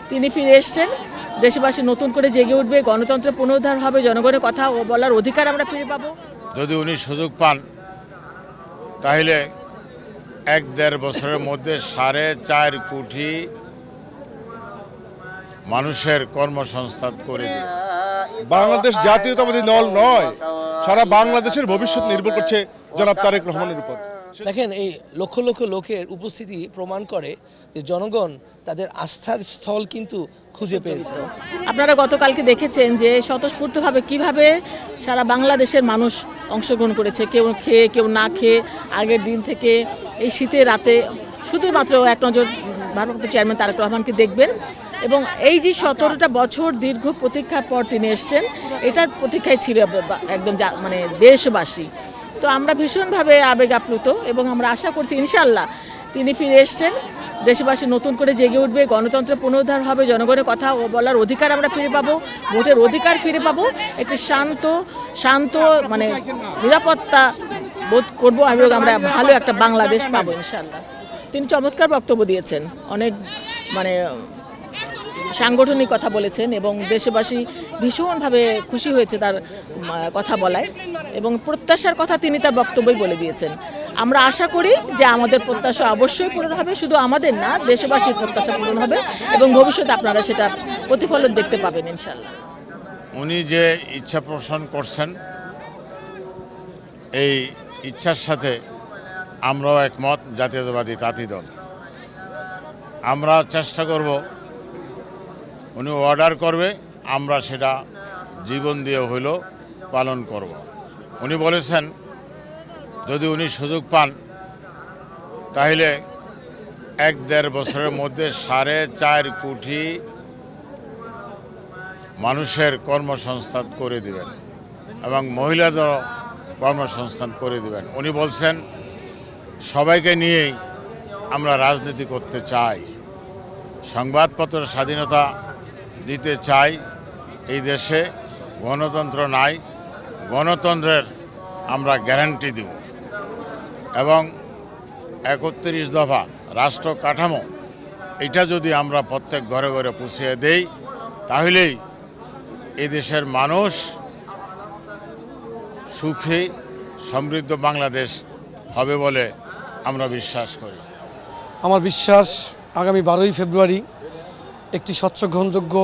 তিনি ফিরে এসছেন। দেশবাসী নতুন করে জেগে উঠবে, গণতন্ত্র পুনরুদ্ধার হবে, জনগণের কথা ও বলার অধিকার আমরা ফিরে পাবো। যদি উনি সুযোগ পান তাহলে ১-১.৫ বছরের মধ্যে ৪.৫ কোটি মানুষের কর্মসংস্থান করে দেবে। বাংলাদেশ জাতীয়তাবাদী দল নয়, সারা বাংলাদেশের ভবিষ্যৎ নির্ভর করছে জনাব তারেক রহমানের উপর। দেখেন, এই লক্ষ লক্ষ লোকের উপস্থিতি প্রমাণ করে যে জনগণ তাদের আস্থার স্থল কিন্তু খুঁজে পেয়েছে। আপনারা গতকালকে দেখেছেন যে স্বতঃস্ফূর্তভাবে কিভাবে সারা বাংলাদেশের মানুষ অংশগ্রহণ করেছে, কেউ খেয়ে কেউ না খেয়ে। আগের দিন থেকে এই শীতের রাতে শুধুমাত্র এক নজর ভারপ্রাপ্ত চেয়ারম্যান তারেক রহমানকে দেখবেন এবং এই যে 17টা বছর দীর্ঘ প্রতীক্ষার পর তিনি এসছেন, এটার প্রতীক্ষায় ছিল একদম মানে দেশবাসী। তো আমরা ভীষণভাবে আবেগ আপ্লুত এবং আমরা আশা করছি ইনশাআল্লাহ তিনি ফিরে এসছেন। দেশবাসী নতুন করে জেগে উঠবে, গণতন্ত্র পুনরুদ্ধার হবে, জনগণের কথা ও বলার অধিকার আমরা ফিরে পাবো, ভোটের অধিকার ফিরে পাবো, একটি শান্ত মানে নিরাপত্তা বোধ করবো এবং আমরা ভালো একটা বাংলাদেশ পাবো ইনশাআল্লাহ। তিনি চমৎকার বক্তব্য দিয়েছেন, অনেক মানে সাংগঠনিক কথা বলেছেন এবং দেশবাসী ভীষণভাবে খুশি হয়েছে তার কথা বলায় এবং প্রত্যাশার কথা তিনি তার বক্তব্যই বলে দিয়েছেন। আমরা আশা করি যে আমাদের প্রত্যাশা অবশ্যই পূরণ হবে, শুধু আমাদের না, দেশবাসীর প্রত্যাশা পূরণ হবে এবং ভবিষ্যতে আপনারা সেটা প্রতিফলন দেখতে পাবেন ইনশাআল্লাহ। উনি যে ইচ্ছা পোষণ করছেন, এই ইচ্ছার সাথে আমরাও একমত, জাতীয়তাবাদী তাঁতি দল। আমরা চেষ্টা করব, উনি অর্ডার করবে, আমরা সেটা জীবন দিয়ে হইলেও পালন করব। উনি বলেছেন যদি উনি সুযোগ পান তাহলে ১-১.৫ বছরের মধ্যে ৪.৫ কোটি মানুষের কর্মসংস্থান করে দিবেন এবং মহিলাদের কর্মসংস্থান করে দিবেন। উনি বলছেন সবাইকে নিয়েই আমরা রাজনীতি করতে চাই, সংবাদপত্রের স্বাধীনতা দিতে চাই। এই দেশে গণতন্ত্র নাই, গণতন্ত্রের আমরা গ্যারান্টি দেব এবং ৩১ দফা রাষ্ট্র কাঠামো, এটা যদি আমরা প্রত্যেক ঘরে ঘরে পৌঁছে দেই তাহলেই এই দেশের মানুষ সুখী সমৃদ্ধ বাংলাদেশ হবে বলে আমরা বিশ্বাস করি। আমার বিশ্বাস আগামী 12ই ফেব্রুয়ারি একটি স্বচ্ছ গ্রহণযোগ্য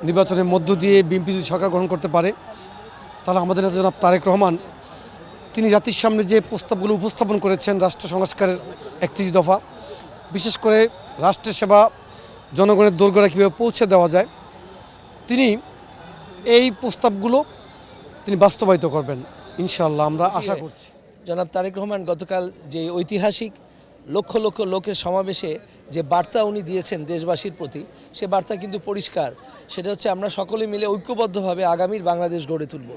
নির্বাচনের মধ্য দিয়ে বিএনপি যদি সরকার গ্রহণ করতে পারে তাহলে আমাদের নেতা জনাব তারেক রহমান তিনি জাতির সামনে যে প্রস্তাবগুলো উপস্থাপন করেছেন রাষ্ট্র সংস্কারের ৩১ দফা, বিশেষ করে রাষ্ট্রের সেবা জনগণের দোরগোড়ায় কীভাবে পৌঁছে দেওয়া যায়, তিনি এই প্রস্তাবগুলো তিনি বাস্তবায়িত করবেন ইনশাআল্লাহ, আমরা আশা করছি। জনাব তারেক রহমান গতকাল যে ঐতিহাসিক লক্ষ লক্ষ লোকের সমাবেশে যে বার্তা উনি দিয়েছেন দেশবাসীর প্রতি, সে বার্তা কিন্তু পরিষ্কার। সেটা হচ্ছে আমরা সকলে মিলে ঐক্যবদ্ধভাবে আগামীর বাংলাদেশ গড়ে তুলব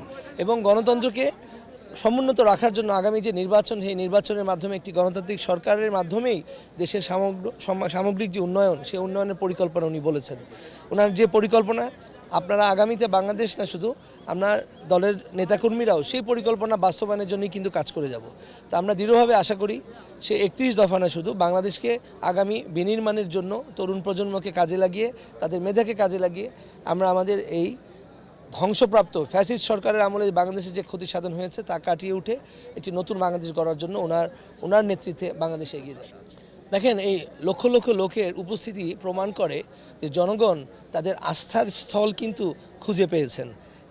এবং গণতন্ত্রকে সমুন্নত রাখার জন্য আগামী যে নির্বাচন, সেই নির্বাচনের মাধ্যমে একটি গণতান্ত্রিক সরকারের মাধ্যমেই দেশের সামগ্রিক যে উন্নয়ন, সেই উন্নয়নের পরিকল্পনা উনি বলেছেন। ওনার যে পরিকল্পনা, আপনারা আগামীতে বাংলাদেশ না শুধু আমরা দলের নেতাকর্মীরাও সেই পরিকল্পনা বাস্তবায়নের জন্যই কিন্তু কাজ করে যাব। তা আমরা দৃঢ়ভাবে আশা করি সে ৩১ দফা না শুধু বাংলাদেশকে আগামী বিনির্মাণের জন্য তরুণ প্রজন্মকে কাজে লাগিয়ে, তাদের মেধাকে কাজে লাগিয়ে আমরা আমাদের এই ধ্বংসপ্রাপ্ত ফ্যাসিস্ট সরকারের আমলে বাংলাদেশের যে ক্ষতি সাধন হয়েছে তা কাটিয়ে উঠে একটি নতুন বাংলাদেশ গড়ার জন্য ওনার নেতৃত্বে বাংলাদেশে এগিয়ে যায়। দেখেন, এই লক্ষ লক্ষ লোকের উপস্থিতি প্রমাণ করে যে জনগণ তাদের আস্থার স্থল কিন্তু খুঁজে পেয়েছেন।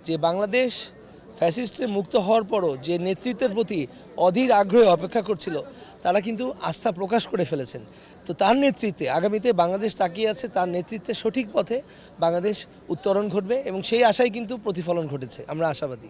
যে বাংলাদেশ ফ্যাসিস্টের মুক্ত হওয়ার পরও যে নেতৃত্বের প্রতি অধীর আগ্রহে অপেক্ষা করছিল, তারা কিন্তু আস্থা প্রকাশ করে ফেলেছেন। তো তার নেতৃত্বে আগামীতে বাংলাদেশ তাকিয়ে আছে, তার নেতৃত্বে সঠিক পথে বাংলাদেশ উত্তরণ ঘটবে এবং সেই আশায় কিন্তু প্রতিফলন ঘটেছে। আমরা আশাবাদী।